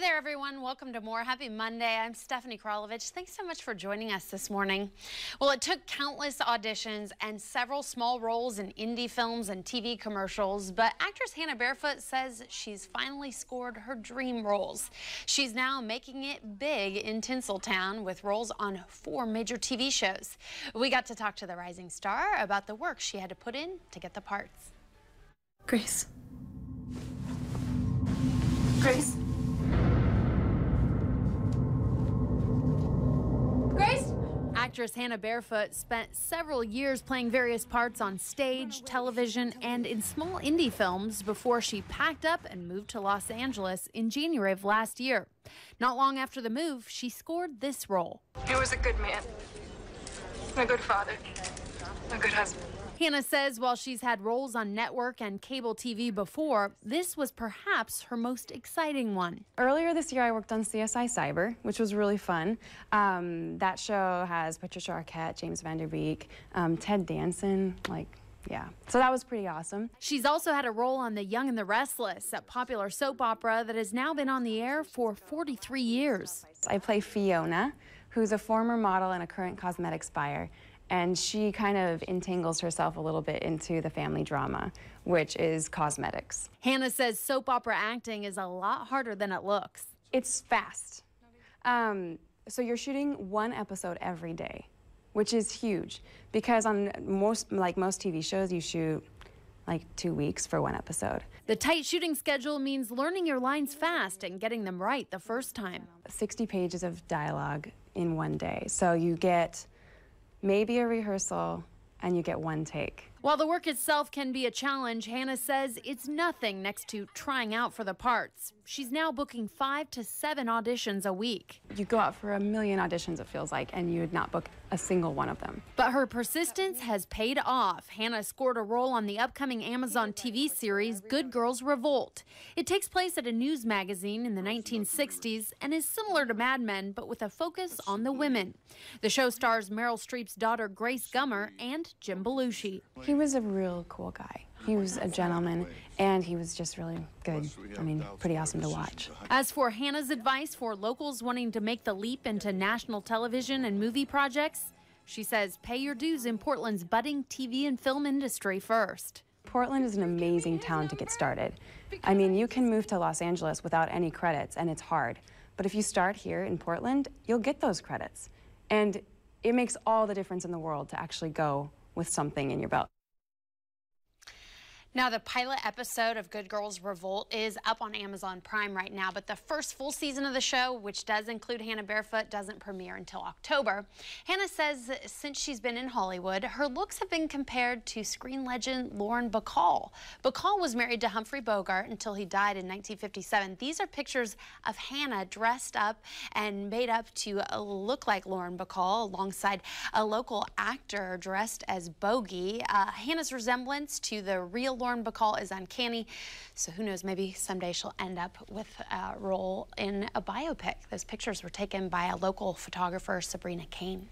there, everyone. Welcome to more. Happy Monday. I'm Stephanie Kralovich. Thanks so much for joining us this morning. Well, it took countless auditions and several small roles in indie films and TV commercials, but actress Hannah Barefoot says she's finally scored her dream roles. She's now making it big in Tinseltown with roles on 4 major TV shows. We got to talk to the rising star about the work she had to put in to get the parts. Grace. Grace. Grace? Actress Hannah Barefoot spent several years playing various parts on stage, television, and in small indie films before she packed up and moved to Los Angeles in January of last year. Not long after the move, she scored this role. He was a good man, a good father, a good husband. Hannah says while she's had roles on network and cable TV before, this was perhaps her most exciting one. Earlier this year, I worked on CSI Cyber, which was really fun. That show has Patricia Arquette, James Van Der Beek, Ted Danson, yeah. So that was pretty awesome. She's also had a role on The Young and the Restless, a popular soap opera that has now been on the air for 43 years. I play Fiona, who's a former model and a current cosmetics buyer. And she kind of entangles herself a little bit into the family drama, which is cosmetics. Hannah says soap opera acting is a lot harder than it looks. It's fast. So you're shooting 1 episode every day, which is huge, because on most TV shows, you shoot like 2 weeks for 1 episode. The tight shooting schedule means learning your lines fast and getting them right the first time. 60 pages of dialogue in 1 day. So you get maybe a rehearsal, and you get 1 take. While the work itself can be a challenge, Hannah says it's nothing next to trying out for the parts. She's now booking 5 to 7 auditions a week. You go out for a million auditions, it feels like, and you would not book a single one of them. But her persistence has paid off. Hannah scored a role on the upcoming Amazon TV series Good Girls Revolt. It takes place at a news magazine in the 1960s and is similar to Mad Men, but with a focus on the women. The show stars Meryl Streep's daughter Grace Gummer and Jim Belushi. He was a real cool guy. He was a gentleman, and he was just really good. I mean, pretty awesome to watch. As for Hannah's advice for locals wanting to make the leap into national television and movie projects, she says pay your dues in Portland's budding TV and film industry first. Portland is an amazing town to get started. I mean, you can move to Los Angeles without any credits, and it's hard. But if you start here in Portland, you'll get those credits. And it makes all the difference in the world to actually go with something in your belt. Now, the pilot episode of Good Girls Revolt is up on Amazon Prime right now, but the first full season of the show, which does include Hannah Barefoot, doesn't premiere until October. Hannah says since she's been in Hollywood, her looks have been compared to screen legend Lauren Bacall. Bacall was married to Humphrey Bogart until he died in 1957. These are pictures of Hannah dressed up and made up to look like Lauren Bacall alongside a local actor dressed as Bogey. Hannah's resemblance to the real Lauren Bacall is uncanny, so who knows, maybe someday she'll end up with a role in a biopic. Those pictures were taken by a local photographer, Sabrina Kane.